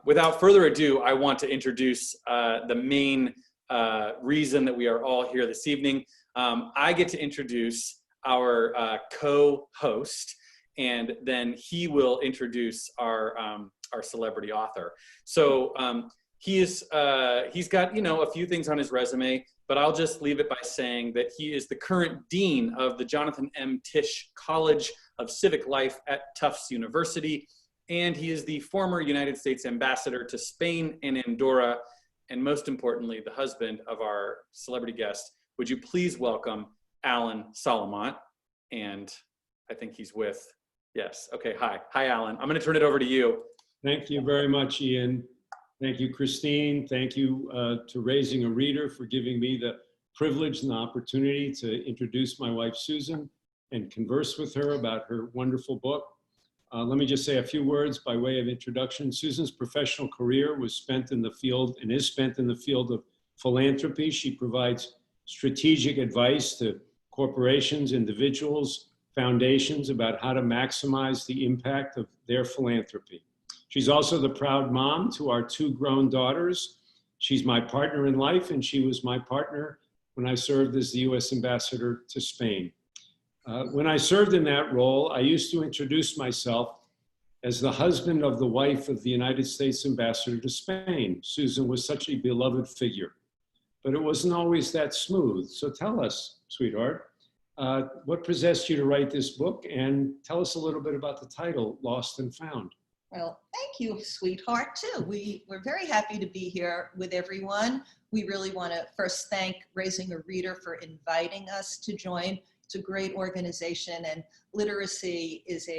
without further ado, I want to introduce the main reason that we are all here this evening. I get to introduce our co-host, and then he will introduce our celebrity author. So he's got, a few things on his resume, but I'll just leave it by saying that he is the current dean of the Jonathan M. Tisch College of Civic Life at Tufts University, and he is the former United States ambassador to Spain and Andorra, and most importantly, the husband of our celebrity guest. Would you please welcome Alan Solomont? And I think he's with, yes, okay, hi, Alan. I'm gonna turn it over to you. Thank you very much, Ian. Thank you, Christine. Thank you to Raising a Reader for giving me the privilege and the opportunity to introduce my wife, Susan, and converse with her about her wonderful book. Let me just say a few words by way of introduction. Susan's professional career was spent in the field and is spent in the field of philanthropy. She provides strategic advice to corporations, individuals, foundations about how to maximize the impact of their philanthropy. She's also the proud mom to our 2 grown daughters. She's my partner in life, and she was my partner when I served as the U.S. ambassador to Spain. When I served in that role, I used to introduce myself as the husband of the wife of the United States ambassador to Spain. Susan was such a beloved figure, but it wasn't always that smooth. So tell us, sweetheart, what possessed you to write this book, and tell us a little bit about the title, Lost and Found. Well, thank you, sweetheart, too. We're very happy to be here with everyone. We really want to first thank Raising a Reader for inviting us to join. It's a great organization, and literacy is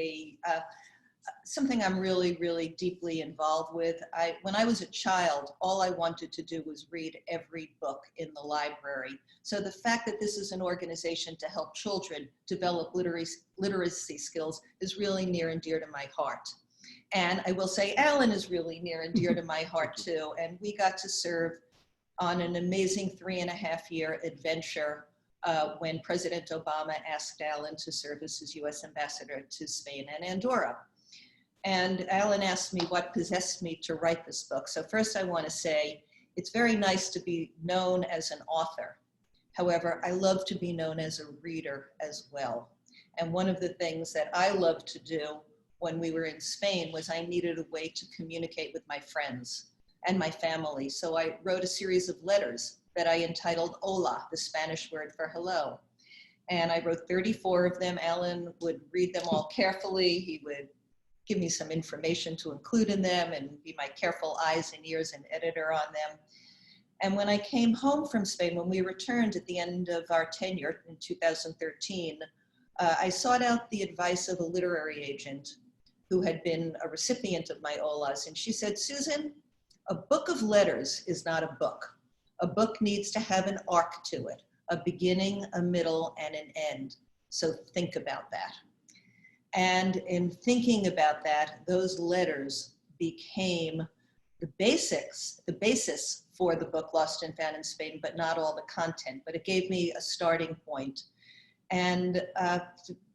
something I'm really, really deeply involved with. When I was a child, all I wanted to do was read every book in the library. So the fact that this is an organization to help children develop literacy skills is really near and dear to my heart. And I will say Alan is really near and dear to my heart too. And we got to serve on an amazing 3.5-year adventure when President Obama asked Alan to serve as his US ambassador to Spain and Andorra. And Alan asked me what possessed me to write this book. So first I want to say, it's very nice to be known as an author. However, I love to be known as a reader as well. And one of the things that I loved to do when we were in Spain was I needed a way to communicate with my friends and my family. So I wrote a series of letters that I entitled Hola, the Spanish word for hello. And I wrote 34 of them. Alan would read them all carefully. He would give me some information to include in them and be my careful eyes and ears and editor on them. And when I came home from Spain, when we returned at the end of our tenure in 2013, I sought out the advice of a literary agent who had been a recipient of my Olas. And she said, Susan, a book of letters is not a book. A book needs to have an arc to it, a beginning, a middle, and an end. So think about that. And in thinking about that, those letters became the basis for the book Lost and Found in Spain, but not all the content, but it gave me a starting point. And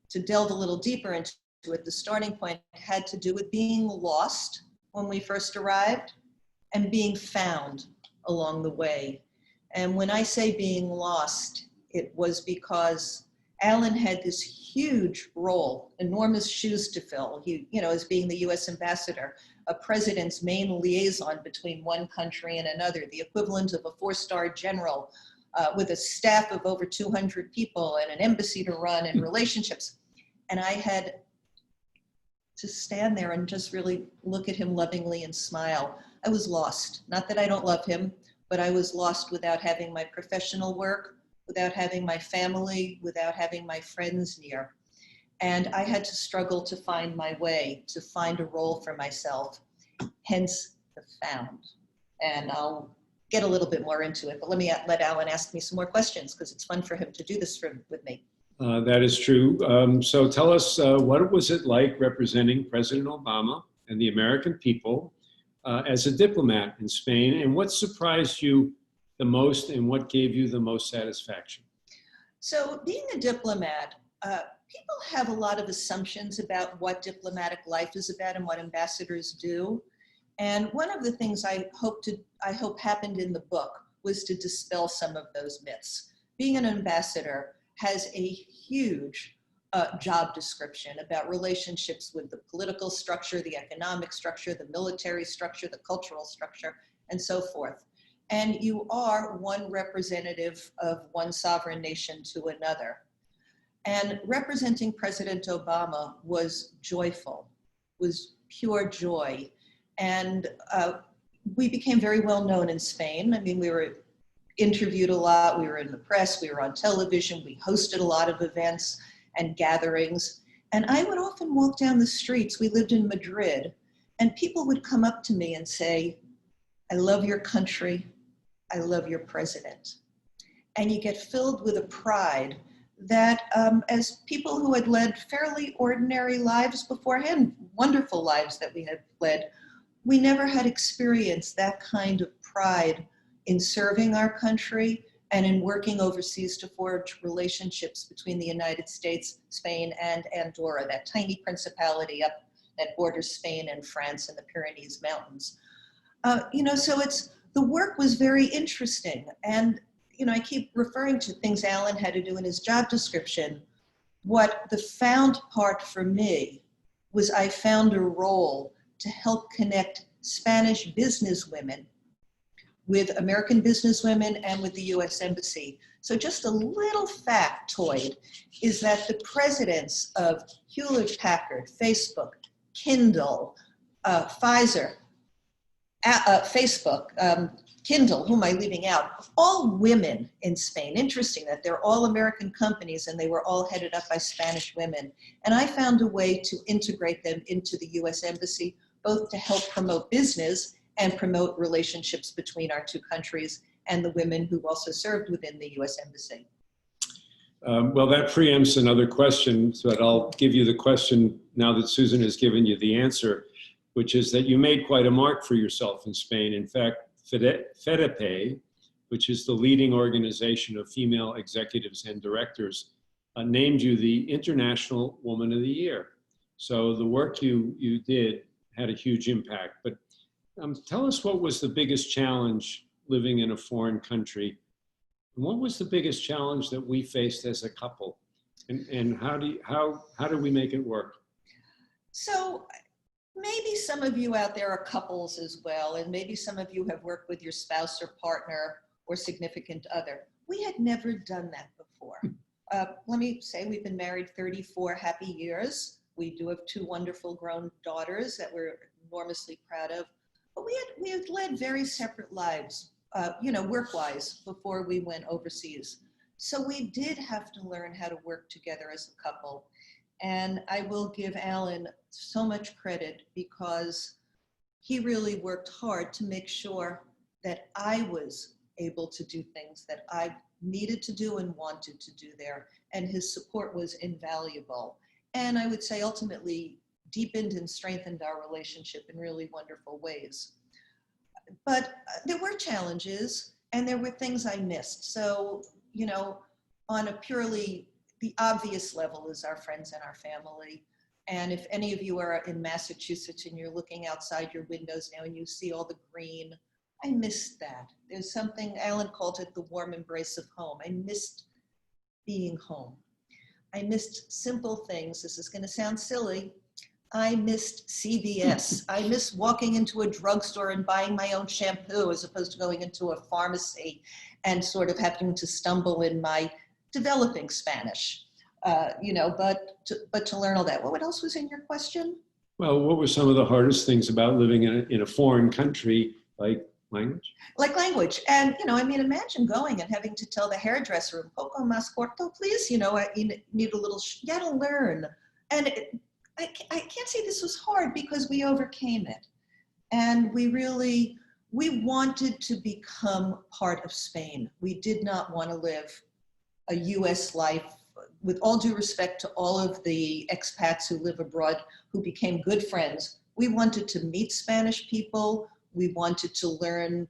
to delve a little deeper into it, the starting point had to do with being lost when we first arrived and being found along the way. And when I say being lost, it was because Alan had this huge role, enormous shoes to fill. He, as being the US ambassador, a president's main liaison between one country and another, the equivalent of a 4-star general with a staff of over 200 people and an embassy to run and relationships. And I had to stand there and just really look at him lovingly and smile. I was lost. Not that I don't love him, but I was lost without having my professional work, without having my family, without having my friends near. And I had to struggle to find my way, to find a role for myself, hence the found. And I'll get a little bit more into it, but let me let Alan ask me some more questions because it's fun for him to do this with me. That is true. So tell us, what was it like representing President Obama and the American people as a diplomat in Spain, and what surprised you the most and what gave you the most satisfaction? So being a diplomat, people have a lot of assumptions about what diplomatic life is about and what ambassadors do. And one of the things I hope happened in the book was to dispel some of those myths. Being an ambassador has a huge job description about relationships with the political structure, the economic structure, the military structure, the cultural structure, and so forth. And you are one representative of one sovereign nation to another. And representing President Obama was joyful, was pure joy. And we became very well known in Spain. I mean, we were interviewed a lot, we were in the press, we were on television, we hosted a lot of events and gatherings. And I would often walk down the streets, we lived in Madrid, and people would come up to me and say, I love your country, I love your president. And you get filled with a pride that as people who had led fairly ordinary lives beforehand, wonderful lives that we had led, we never had experienced that kind of pride in serving our country and in working overseas to forge relationships between the United States, Spain, and Andorra, that tiny principality up that borders Spain and France and the Pyrenees Mountains. So the work was very interesting. And, I keep referring to things Alan had to do in his job description. What the found part for me was I found a role to help connect Spanish businesswomen with American businesswomen and with the US Embassy. So just a little factoid is that the presidents of Hewlett-Packard, Facebook, Kindle, Pfizer, Facebook, Kindle, who am I leaving out? All women in Spain. Interesting that they're all American companies and they were all headed up by Spanish women. And I found a way to integrate them into the US Embassy, both to help promote business and promote relationships between our two countries and the women who also served within the US Embassy. Well, that preempts another question, but I'll give you the question now that Susan has given you the answer, which is that you made quite a mark for yourself in Spain. In fact, FEDEPE, which is the leading organization of female executives and directors, named you the International Woman of the Year. So the work you did had a huge impact. But tell us, what was the biggest challenge living in a foreign country? And what was the biggest challenge that we faced as a couple? And how do we make it work? So maybe some of you out there are couples as well, and maybe some of you have worked with your spouse or partner or significant other. We had never done that before. Let me say we've been married 34 happy years. We do have 2 wonderful grown daughters that we're enormously proud of. But we had led very separate lives, work-wise, before we went overseas. So we did have to learn how to work together as a couple. And I will give Alan so much credit because he really worked hard to make sure that I was able to do things that I needed to do and wanted to do there. And his support was invaluable. And I would say ultimately deepened and strengthened our relationship in really wonderful ways. But there were challenges and there were things I missed. So, on a purely, the obvious level is our friends and our family. And if any of you are in Massachusetts and you're looking outside your windows now and you see all the green, I missed that. There's something, Alan called it the warm embrace of home. I missed being home. I missed simple things. This is going to sound silly. I missed CVS. I missed walking into a drugstore and buying my own shampoo as opposed to going into a pharmacy and sort of having to stumble in my developing Spanish, but to learn all that. What else was in your question? Well, what were some of the hardest things about living in a foreign country, like language? Like language. And, imagine going and having to tell the hairdresser, un poco más corto, please, you need a little, you gotta learn. And I can't say this was hard because we overcame it. And we wanted to become part of Spain. We did not want to live a US life. With all due respect to all of the expats who live abroad who became good friends, we wanted to meet Spanish people. We wanted to learn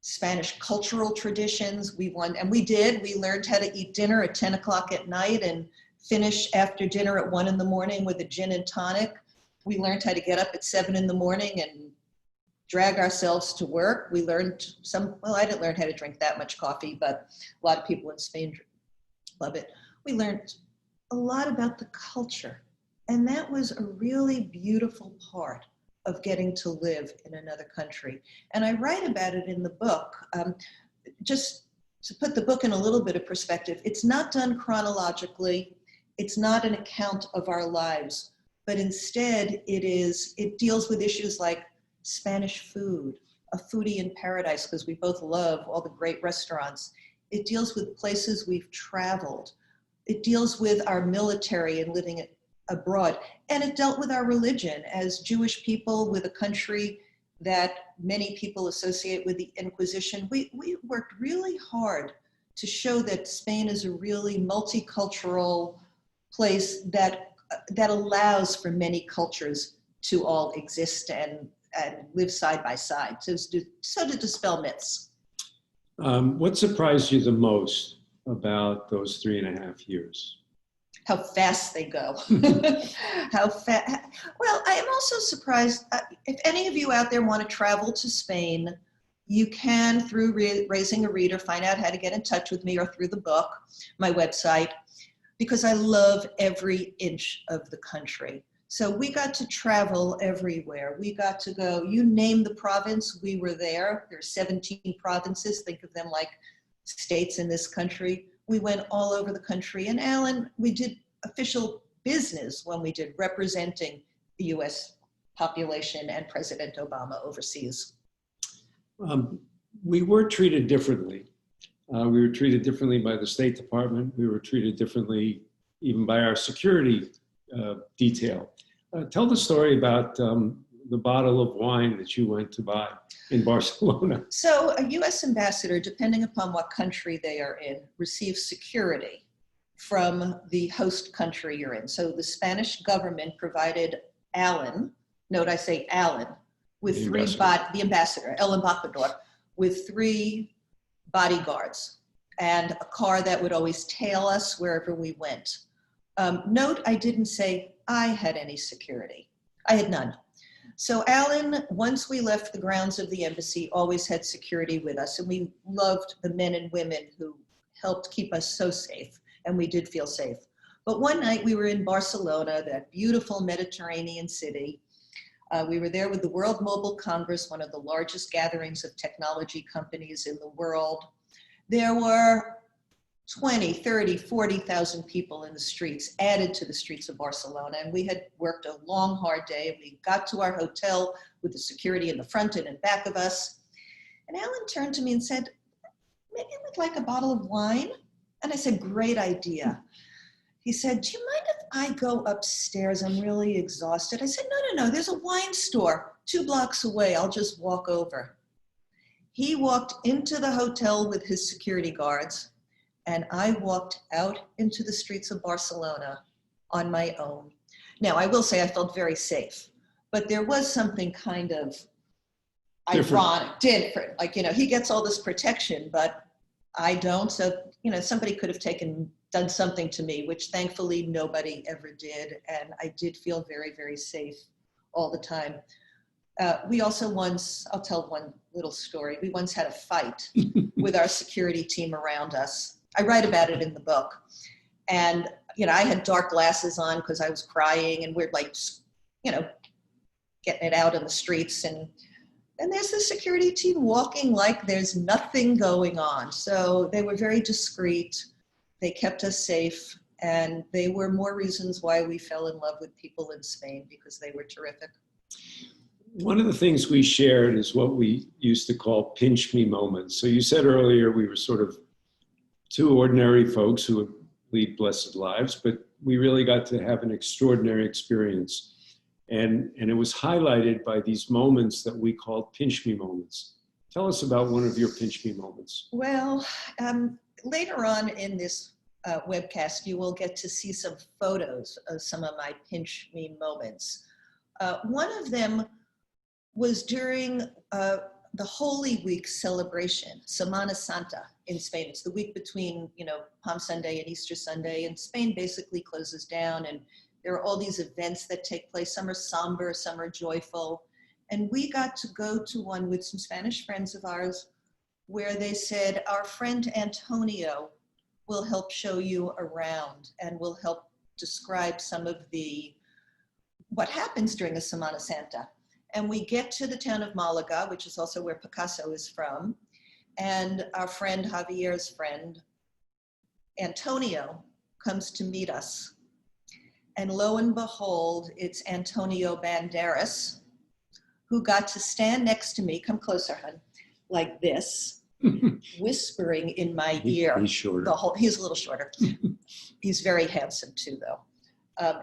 Spanish cultural traditions. And we did. We learned how to eat dinner at 10 o'clock at night and finish after dinner at 1 in the morning with a gin and tonic. We learned how to get up at 7 in the morning and drag ourselves to work. We learned well, I didn't learn how to drink that much coffee, but a lot of people in Spain love it. We learned a lot about the culture. And that was a really beautiful part of getting to live in another country. And I write about it in the book. Just to put the book in a little bit of perspective, it's not done chronologically. It's not an account of our lives, but instead it deals with issues like Spanish food, a foodie in paradise, because we both love all the great restaurants. It deals with places we've traveled. It deals with our military and living abroad. And it dealt with our religion as Jewish people with a country that many people associate with the Inquisition. We worked really hard to show that Spain is a really multicultural place that allows for many cultures to all exist and live side by side, so to dispel myths. What surprised you the most about those 3.5 years? How fast they go. How fast. Well, I am also surprised. If any of you out there want to travel to Spain, you can, through Raising a Reader, find out how to get in touch with me, or through the book, my website, because I love every inch of the country. So we got to travel everywhere. We got to go, you name the province, we were there. There are 17 provinces, think of them like states in this country. We went all over the country. And Alan, we did official business when we did, representing the US population and President Obama overseas. We were treated differently. We were treated differently by the State Department. We were treated differently even by our security detail. Tell the story about the bottle of wine that you went to buy in Barcelona. So a US ambassador, depending upon what country they are in, receives security from the host country you're in. So the Spanish government provided Alan, note I say Alan, with the ambassador, El Embajador, with 3 bodyguards and a car that would always tail us wherever we went. Note I didn't say I had any security. I had none. So Alan, once we left the grounds of the embassy, always had security with us, and we loved the men and women who helped keep us so safe, and we did feel safe. But one night we were in Barcelona, that beautiful Mediterranean city. We were there with the World Mobile Congress, one of the largest gatherings of technology companies in the world. There were 20, 30, 40,000 people in the streets, added to the streets of Barcelona. And we had worked a long, hard day. And we got to our hotel with the security in the front and in back of us. And Alan turned to me and said, maybe we'd like a bottle of wine. And I said, great idea. He said, do you mind if I go upstairs? I'm really exhausted. I said, no, there's a wine store 2 blocks away. I'll just walk over. He walked into the hotel with his security guards, and I walked out into the streets of Barcelona on my own. Now, I will say I felt very safe, but there was something kind of ironic, different. Like, he gets all this protection, but I don't. So, somebody could have done something to me, which thankfully nobody ever did. And I did feel very, very safe all the time. We also once, I'll tell one little story. We once had a fight with our security team around us. I write about it in the book. And, I had dark glasses on because I was crying, and we're like, getting it out in the streets. And there's the security team walking like there's nothing going on. So they were very discreet. They kept us safe. And they were more reasons why we fell in love with people in Spain, because they were terrific. One of the things we shared is what we used to call pinch me moments. So you said earlier we were sort of 2 ordinary folks who would lead blessed lives, but we really got to have an extraordinary experience. And it was highlighted by these moments that we called pinch me moments. Tell us about one of your pinch me moments. Well, later on in this webcast, you will get to see some photos of some of my pinch me moments. One of them was during the Holy Week celebration, Semana Santa in Spain. It's the week between, Palm Sunday and Easter Sunday, and Spain basically closes down, and there are all these events that take place. Some are somber, some are joyful. And we got to go to one with some Spanish friends of ours where they said, our friend Antonio will help show you around and will help describe some of what happens during a Semana Santa. And we get to the town of Malaga, which is also where Picasso is from. And our friend Javier's friend, Antonio, comes to meet us. And lo and behold, it's Antonio Banderas, who got to stand next to me, come closer, hon, like this, whispering in my ear. He's shorter. He's a little shorter. He's very handsome too, though.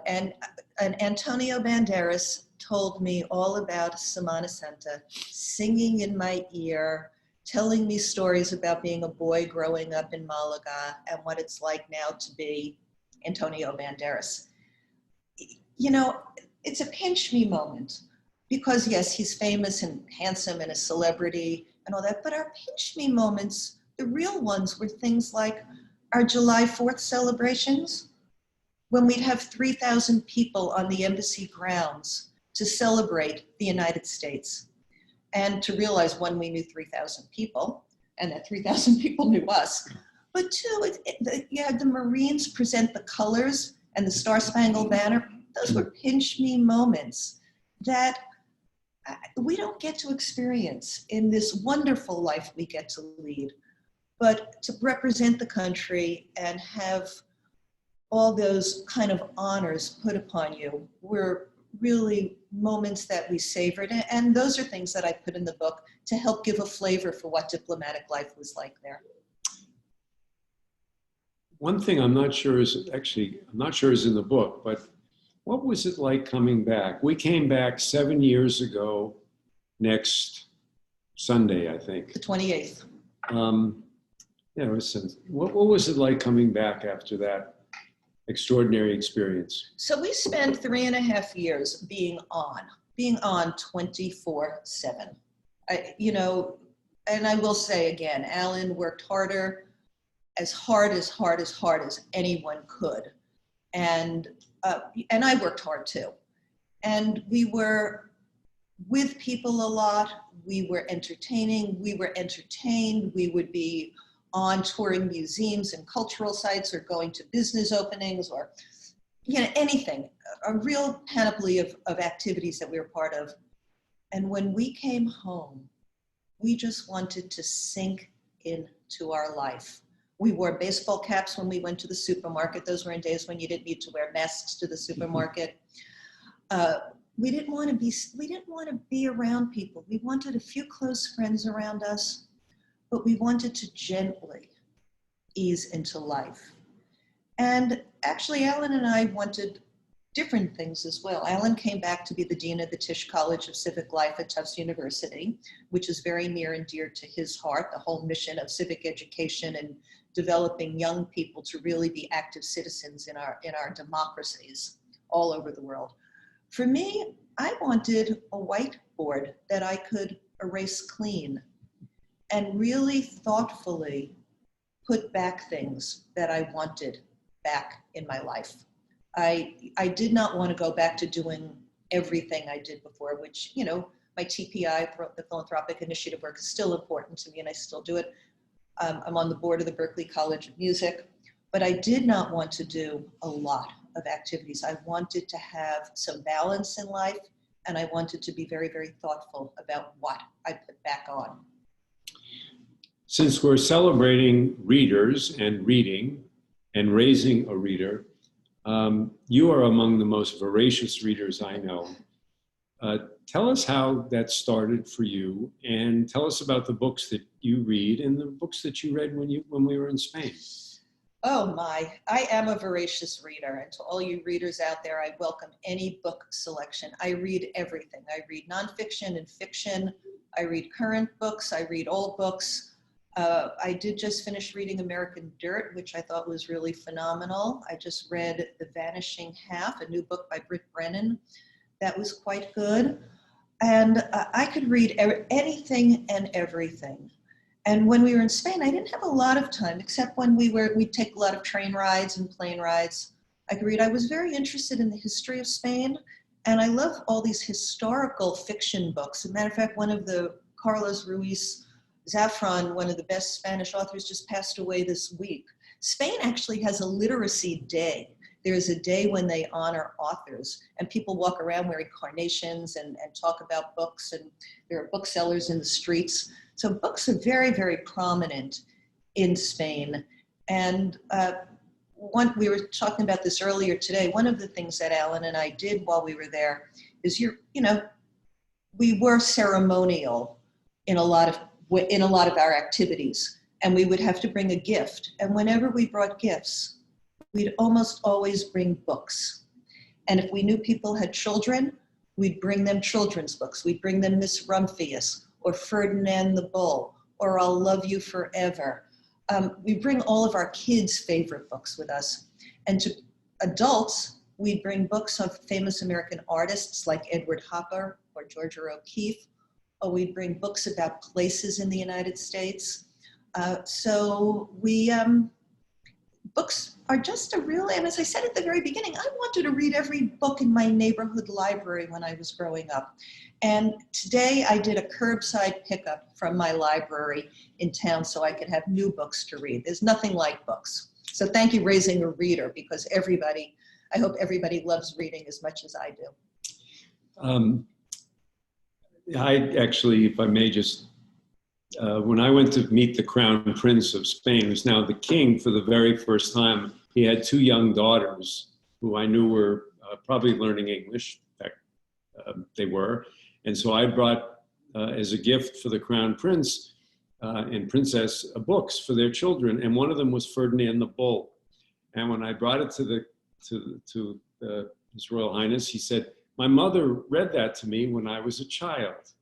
And Antonio Banderas told me all about Semana Santa, singing in my ear, telling me stories about being a boy growing up in Malaga and what it's like now to be Antonio Banderas. You know, it's a pinch me moment because yes, he's famous and handsome and a celebrity and all that, but our pinch me moments, the real ones, were things like our July 4th celebrations, when we'd have 3,000 people on the embassy grounds to celebrate the United States. And to realize, one, we knew 3,000 people, and that 3,000 people knew us. But two, you had the Marines present the colors and the Star-Spangled Banner. Those were pinch me moments that we don't get to experience in this wonderful life we get to lead. But to represent the country and have all those kind of honors put upon you were really moments that we savored. And those are things that I put in the book to help give a flavor for what diplomatic life was like there. One thing I'm not sure is in the book, but what was it like coming back? We came back 7 years ago next Sunday, I think. The 28th. Yeah, what was it like coming back after that extraordinary experience? So we spent 3.5 years being on 24/7. You know, and I will say again, Alan worked as hard as anyone could. And I worked hard too. And we were with people a lot. We were entertaining, we were entertained. We would be on touring museums and cultural sites or going to business openings or, you know, anything, a real panoply of activities that we were part of. And when we came home, we just wanted to sink into our life. We wore baseball caps when we went to the supermarket. Those were in days when you didn't need to wear masks to the supermarket. We didn't want to be around people. We wanted a few close friends around us, but we wanted to gently ease into life. And actually, Alan and I wanted different things as well. Alan came back to be the dean of the Tisch College of Civic Life at Tufts University, which is very near and dear to his heart, the whole mission of civic education and developing young people to really be active citizens in our democracies all over the world. For me, I wanted a whiteboard that I could erase clean and really thoughtfully put back things that I wanted back in my life. I did not want to go back to doing everything I did before, which, you know, my TPI, the philanthropic initiative work, is still important to me and I still do it. I'm on the board of the Berklee College of Music, but I did not want to do a lot of activities. I wanted to have some balance in life and I wanted to be very, very thoughtful about what I put back on. Since we're celebrating readers and reading and raising a reader, you are among the most voracious readers I know. Tell us how that started for you and tell us about the books that you read and the books that you read when we were in Spain. Oh my, I am a voracious reader, and to all you readers out there, I welcome any book selection. I read everything. I read nonfiction and fiction. I read current books. I read old books. I did just finish reading American Dirt, which I thought was really phenomenal. I just read The Vanishing Half, a new book by Britt Brennan. That was quite good. And I could read anything and everything. And when we were in Spain, I didn't have a lot of time, except when we'd take a lot of train rides and plane rides. I could read. I was very interested in the history of Spain And I love all these historical fiction books. As a matter of fact, one of the Carlos Ruiz Zafran, one of the best Spanish authors, just passed away this week. Spain actually has a literacy day. There's a day when they honor authors, and people walk around wearing carnations and talk about books, and there are booksellers in the streets. So books are very, very prominent in Spain. And we were talking about this earlier today. One of the things that Alan and I did while we were there is, we were ceremonial in a lot of our activities, and we would have to bring a gift. And whenever we brought gifts, we'd almost always bring books. And if we knew people had children, we'd bring them children's books. We'd bring them Miss Rumphius or Ferdinand the Bull or I'll Love You Forever. We bring all of our kids' favorite books with us. And to adults, we'd bring books of famous American artists like Edward Hopper or Georgia O'Keeffe, or we'd bring books about places in the United States. Books are just and as I said at the very beginning, I wanted to read every book in my neighborhood library when I was growing up. And today I did a curbside pickup from my library in town so I could have new books to read. There's nothing like books. So thank you, Raising a Reader, because I hope everybody loves reading as much as I do. I actually, if I may just, when I went to meet the Crown Prince of Spain, who's now the king for the very first time, he had two young daughters who I knew were probably learning English. In fact, they were. And so I brought, as a gift for the Crown Prince and Princess, books for their children. And one of them was Ferdinand the Bull. And when I brought it to His Royal Highness, he said, "My mother read that to me when I was a child."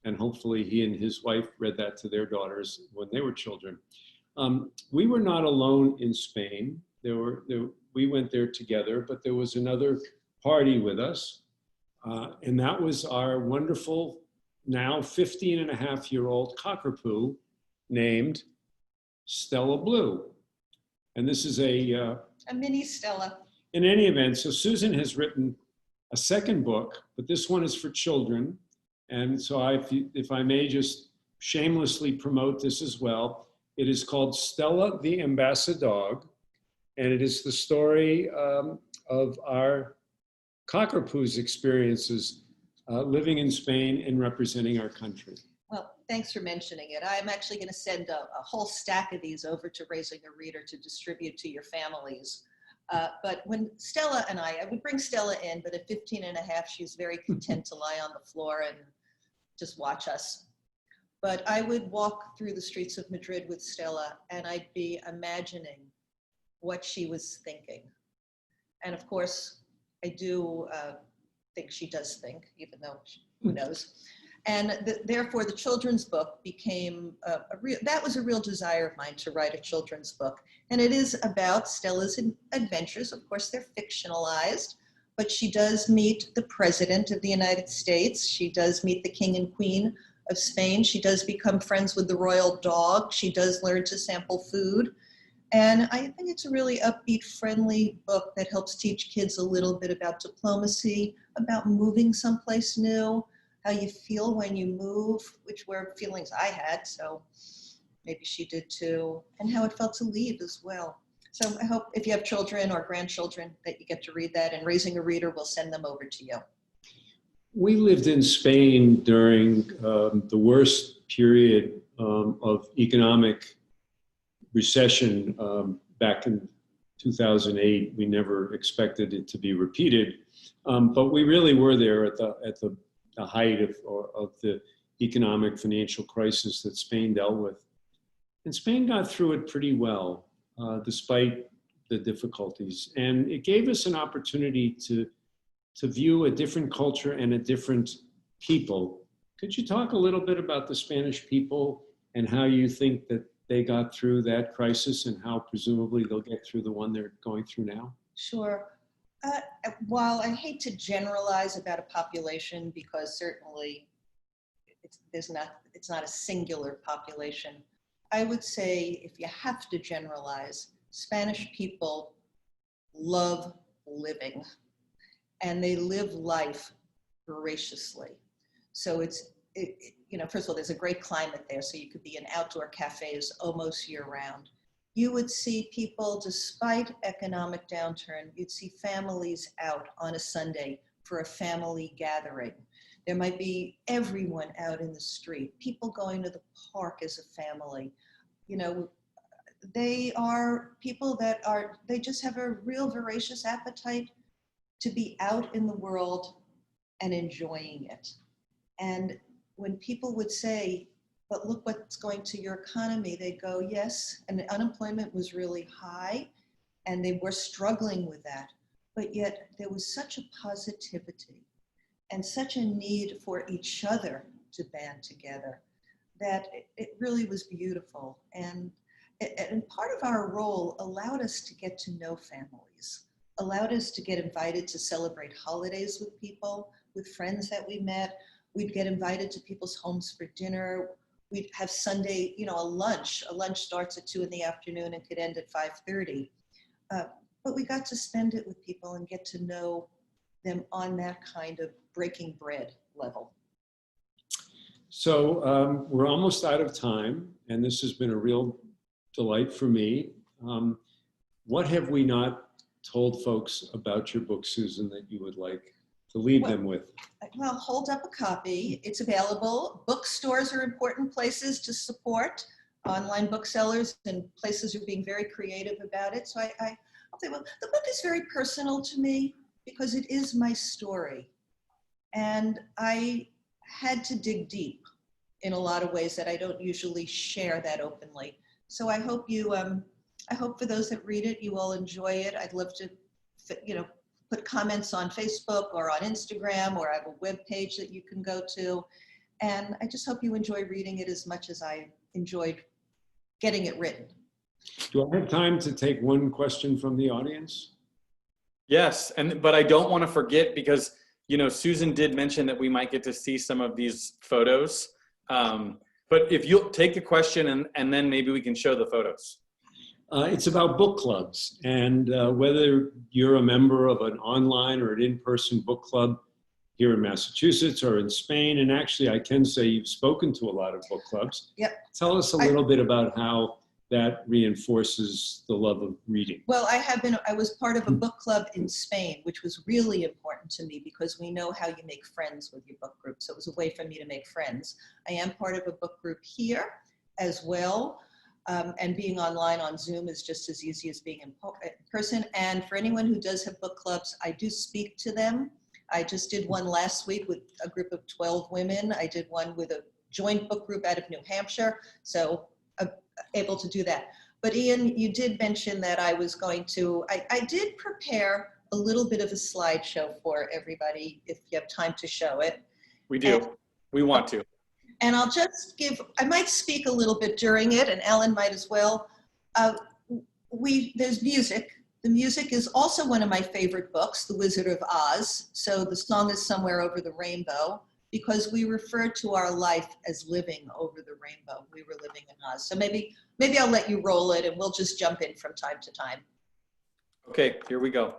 And hopefully he and his wife read that to their daughters when they were children. We were not alone in Spain. We went there together, but there was another party with us. And that was our wonderful, now 15-and-a-half-year-old cockapoo named Stella Blue. And this is a mini Stella. In any event, so Susan has written a second book, but this one is for children. And so if I may just shamelessly promote this as well, it is called Stella the Ambassador, and it is the story of our cockapoo's experiences living in Spain and representing our country. Well, thanks for mentioning it. I'm actually going to send a whole stack of these over to Raising a Reader to distribute to your families. But when Stella and I would bring Stella in, but at 15-and-a-half, she's very content to lie on the floor and just watch us. But I would walk through the streets of Madrid with Stella, and I'd be imagining what she was thinking. And of course, I do think she does think, even though who knows. And therefore, the children's book became that was a real desire of mine, to write a children's book. And it is about Stella's adventures. Of course, they're fictionalized, but she does meet the President of the United States. She does meet the King and Queen of Spain. She does become friends with the royal dog. She does learn to sample food. And I think it's a really upbeat, friendly book that helps teach kids a little bit about diplomacy, about moving someplace new, how you feel when you move, which were feelings I had, so maybe she did too, and how it felt to leave as well. So I hope if you have children or grandchildren that you get to read that, and Raising a Reader will send them over to you. We lived in Spain during the worst period of economic recession back in 2008. We never expected it to be repeated, but we really were there at the height of the economic financial crisis that Spain dealt with. And Spain got through it pretty well, despite the difficulties. And it gave us an opportunity to view a different culture and a different people. Could you talk a little bit about the Spanish people and how you think that they got through that crisis and how presumably they'll get through the one they're going through now? Sure. While I hate to generalize about a population, because certainly it's not a singular population, I would say if you have to generalize, Spanish people love living. and they live life voraciously. So first of all, there's a great climate there, so you could be in outdoor cafes almost year round. You would see people, despite economic downturn, you'd see families out on a Sunday for a family gathering. There might be everyone out in the street, people going to the park as a family. They are people that they just have a real voracious appetite to be out in the world and enjoying it. And when people would say, but look what's going to your economy, they go, yes, and the unemployment was really high and they were struggling with that. But yet there was such a positivity and such a need for each other to band together that it really was beautiful. And part of our role allowed us to get to know families, allowed us to get invited to celebrate holidays with people, with friends that we met. We'd get invited to people's homes for dinner. We'd have Sunday, a lunch. A lunch starts at 2 in the afternoon and could end at 5:30. But we got to spend it with people and get to know them on that kind of breaking bread level. So we're almost out of time, and this has been a real delight for me. What have we not told folks about your book, Susan, that you would like to leave them with? Well, hold up a copy. It's available. Bookstores are important places to support. Online booksellers and places are being very creative about it. So I'll say, well, the book is very personal to me because it is my story. And I had to dig deep in a lot of ways that I don't usually share that openly. So I hope I hope for those that read it, you all enjoy it. I'd love to, put comments on Facebook or on Instagram, or I have a web page that you can go to. And I just hope you enjoy reading it as much as I enjoyed getting it written. Do I have time to take one question from the audience? Yes, but I don't want to forget, because Susan did mention that we might get to see some of these photos. But if you'll take a question and then maybe we can show the photos. It's about book clubs, and whether you're a member of an online or an in-person book club here in Massachusetts or in Spain. And actually, I can say you've spoken to a lot of book clubs. Yep. Tell us a little bit about how that reinforces the love of reading. Well, I was part of a book club in Spain, which was really important to me because we know how you make friends with your book group. So it was a way for me to make friends. I am part of a book group here as well. And being online on Zoom is just as easy as being in person. And for anyone who does have book clubs, I do speak to them. I just did one last week with a group of 12 women. I did one with a joint book group out of New Hampshire. So able to do that. But Ian, you did mention that I was going to, I did prepare a little bit of a slideshow for everybody, if you have time to show it. We do. We want to. And I'll just I might speak a little bit during it, and Ellen might as well. There's music. The music is also one of my favorite books, The Wizard of Oz. So the song is Somewhere Over the Rainbow, because we refer to our life as living over the rainbow. We were living in Oz. So maybe I'll let you roll it and we'll just jump in from time to time. Okay, here we go.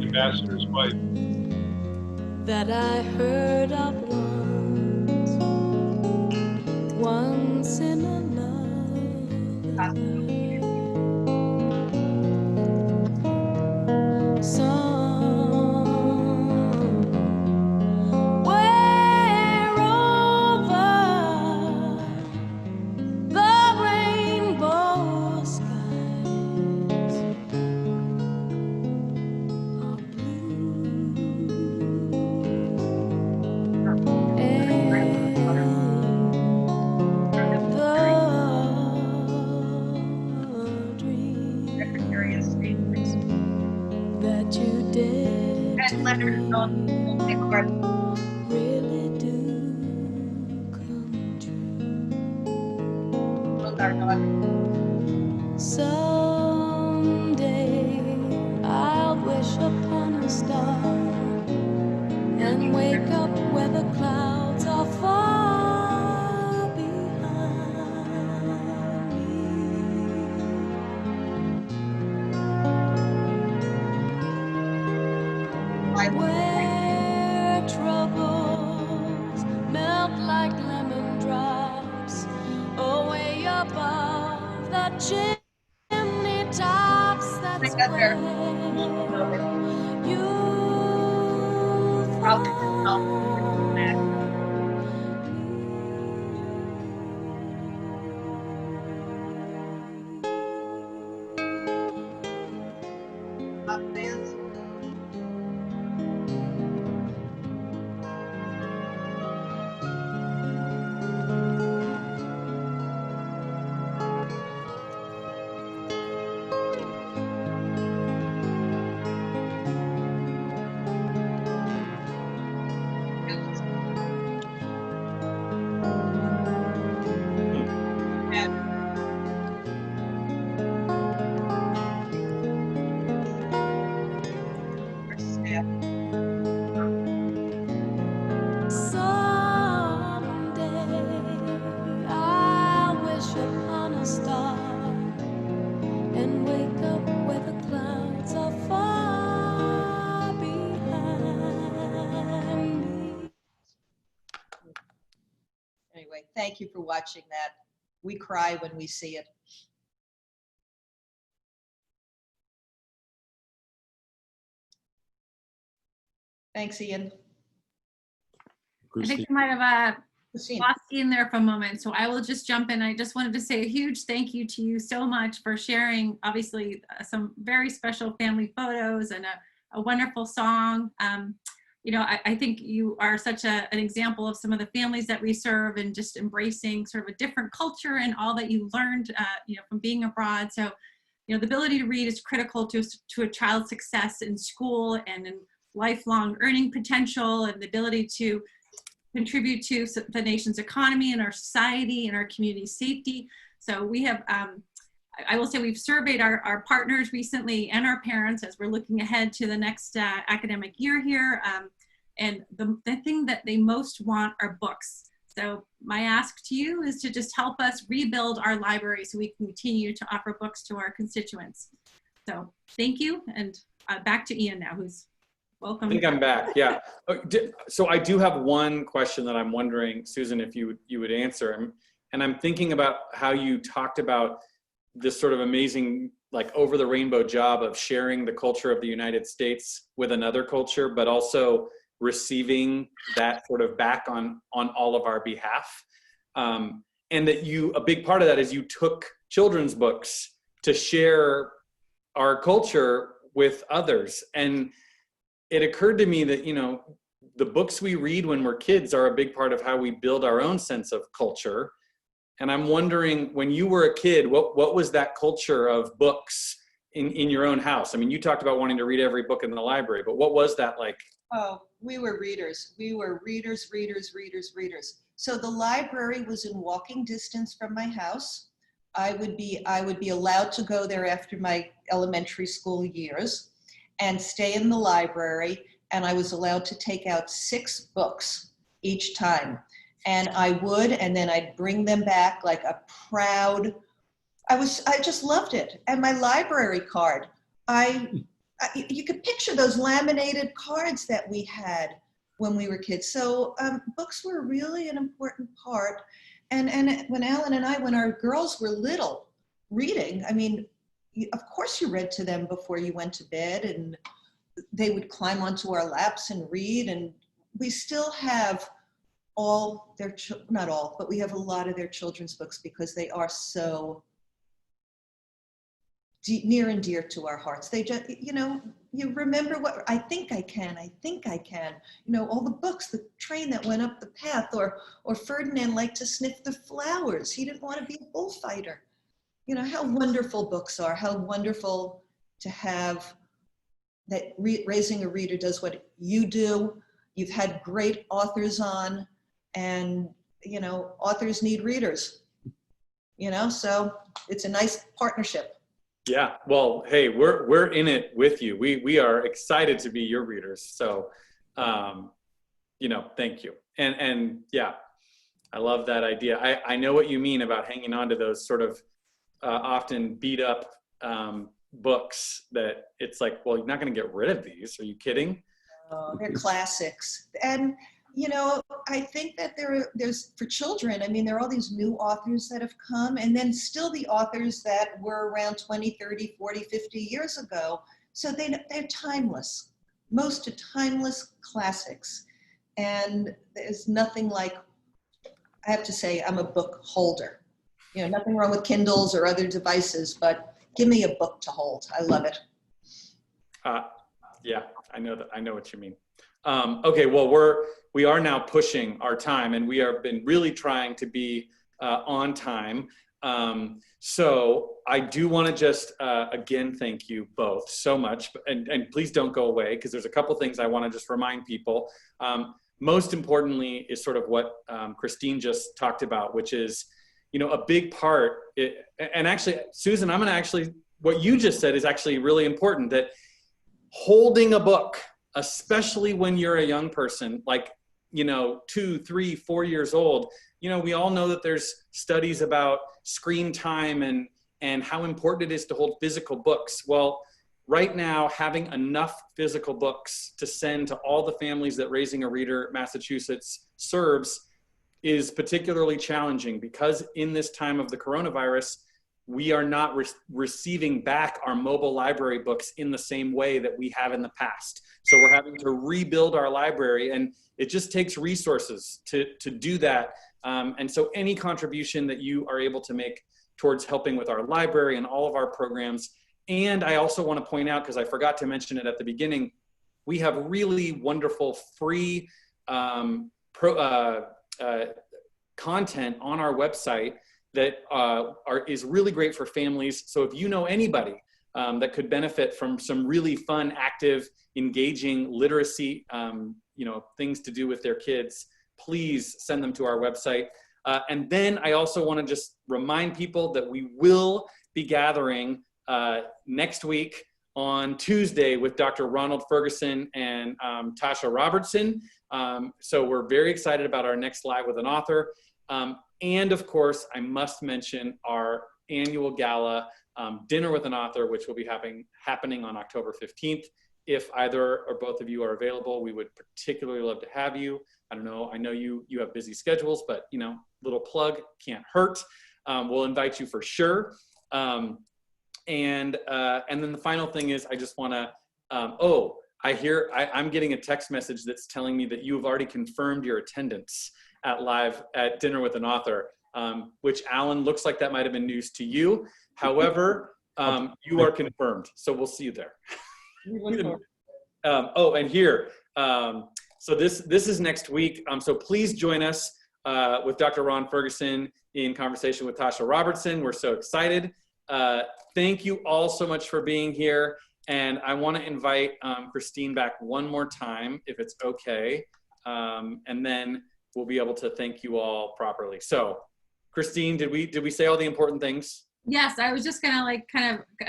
Ambassador's wife. That I heard of once in a love. Somewhere over the rainbow skies are blue. various stages. that you did And to Leonard me really do come true. Someday I'll wish upon a star and wake up where the clouds are far behind me. Where troubles melt like lemon drops away above the chimney tops. That's where you'll someday I'll wish upon a star and wake up where the clouds are far behind me. Anyway, thank you for watching that. We cry when we see it. Thanks, Ian. I think you might have Christine. lost Ian there for a moment, so I will just jump in. I just wanted to say a huge thank you to you so much for sharing, obviously, some very special family photos and a wonderful song. You know, I think you are such an example of some of the families that we serve and just embracing sort of a different culture and all that you learned, you know, from being abroad. So, you know, the ability to read is critical to a child's success in school and in lifelong earning potential, and the ability to contribute to the nation's economy and our society and our community safety. So we have, I will say we've surveyed our partners recently and our parents as we're looking ahead to the next academic year here. And the thing that they most want are books. So my ask to you is to just help us rebuild our library so we can continue to offer books to our constituents. So thank you, and back to Ian now, who's welcome. I think I'm back, yeah. So I do have one question that I'm wondering, Susan, if you would answer. And I'm thinking about how you talked about this sort of amazing, like over the rainbow job of sharing the culture of the United States with another culture, but also receiving that sort of back on all of our behalf. And that a big part of that is you took children's books to share our culture with others. And it occurred to me that, you know, the books we read when we're kids are a big part of how we build our own sense of culture. And I'm wondering, when you were a kid, what was that culture of books in your own house? I mean, you talked about wanting to read every book in the library, but what was that like? Oh, we were readers. We were readers. So the library was in walking distance from my house. I would be allowed to go there after my elementary school years and stay in the library, and I was allowed to take out 6 books each time. And I would, and then I'd bring them back like a proud, I just loved it. And my library card, you could picture those laminated cards that we had when we were kids. So books were really an important part. And when Alan and I, when our girls were little, reading, I mean, of course you read to them before you went to bed, and they would climb onto our laps and read. And we still have all their, not all, but we have a lot of their children's books because they are so near and dear to our hearts. They just, you know, you remember what, I think I can, you know, all the books, the train that went up the path, or Ferdinand liked to sniff the flowers. He didn't want to be a bullfighter. You know, how wonderful books are, how wonderful to have that Raising a Reader does what you do. You've had great authors on, and you know, authors need readers, you know, so it's a nice partnership. Yeah, well, hey, we're in it with you. We are excited to be your readers. So, you know, thank you. And yeah, I love that idea. I know what you mean about hanging on to those sort of often beat up books that it's like, well, you're not going to get rid of these. Are you kidding? Oh, they're classics. And, you know, I think that there's for children, I mean, there are all these new authors that have come, and then still the authors that were around 20, 30, 40, 50 years ago. So they're timeless. Most are timeless classics. And there's nothing like, I have to say, I'm a book holder. You know, nothing wrong with Kindles or other devices, but give me a book to hold. I love it. Yeah, I know that. I know what you mean. Okay, well, we are now pushing our time, and we have been really trying to be on time. So I do want to just again thank you both so much, and please don't go away, because there's a couple things I want to just remind people. Most importantly is sort of what Christine just talked about, which is, you know, a big part. And actually, Susan, I'm going to actually, what you just said is actually really important, that holding a book, especially when you're a young person, like, you know, 2, 3, 4 years old, you know, we all know that there's studies about screen time and how important it is to hold physical books. Well, right now, having enough physical books to send to all the families that Raising a Reader Massachusetts serves is particularly challenging, because in this time of the coronavirus, we are not receiving back our mobile library books in the same way that we have in the past. So we're having to rebuild our library, and it just takes resources to do that. And so any contribution that you are able to make towards helping with our library and all of our programs. And I also want to point out, because I forgot to mention it at the beginning, we have really wonderful free content on our website that is really great for families. So if you know anybody that could benefit from some really fun, active, engaging literacy, you know, things to do with their kids, please send them to our website. And then I also want to just remind people that we will be gathering next week on Tuesday with Dr. Ronald Ferguson and Tasha Robertson. So we're very excited about our next Live with an Author. And of course, I must mention our annual gala, Dinner with an Author, which will be happening on October 15th. If either or both of you are available, we would particularly love to have you. I don't know, I know you have busy schedules, but you know, little plug can't hurt. We'll invite you for sure. And then the final thing is, I just want to, I'm getting a text message that's telling me that you have already confirmed your attendance at Dinner with an Author, which, Alan, looks like that might have been news to you. However, you are confirmed, so we'll see you there. And here, so this is next week. So please join us with Dr. Ron Ferguson in conversation with Tasha Robertson. We're so excited. Thank you all so much for being here. And I want to invite Christine back one more time, if it's okay. And then we'll be able to thank you all properly. So Christine, did we say all the important things? Yes, I was just gonna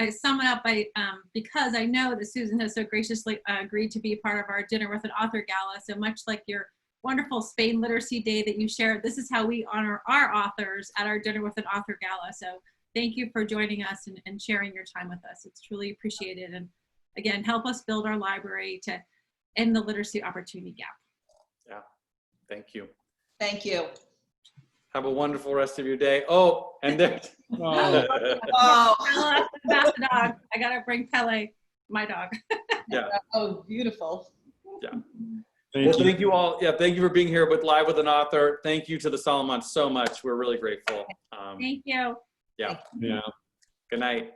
sum it up by, because I know that Susan has so graciously agreed to be part of our Dinner with an Author Gala. So much like your wonderful Spain Literacy Day that you shared, this is how we honor our authors at our Dinner with an Author Gala. So thank you for joining us and sharing your time with us. It's truly appreciated. And again, help us build our library to end the literacy opportunity gap. Yeah, thank you. Thank you. Have a wonderful rest of your day. Oh, and then. Oh. That's the dog. I gotta bring Pele, my dog. Yeah. Oh, beautiful. Yeah. Thank you all. Yeah, thank you for being here with Live with an Author. Thank you to the Solomont so much. We're really grateful. Thank you. Yeah. Yeah. Good night.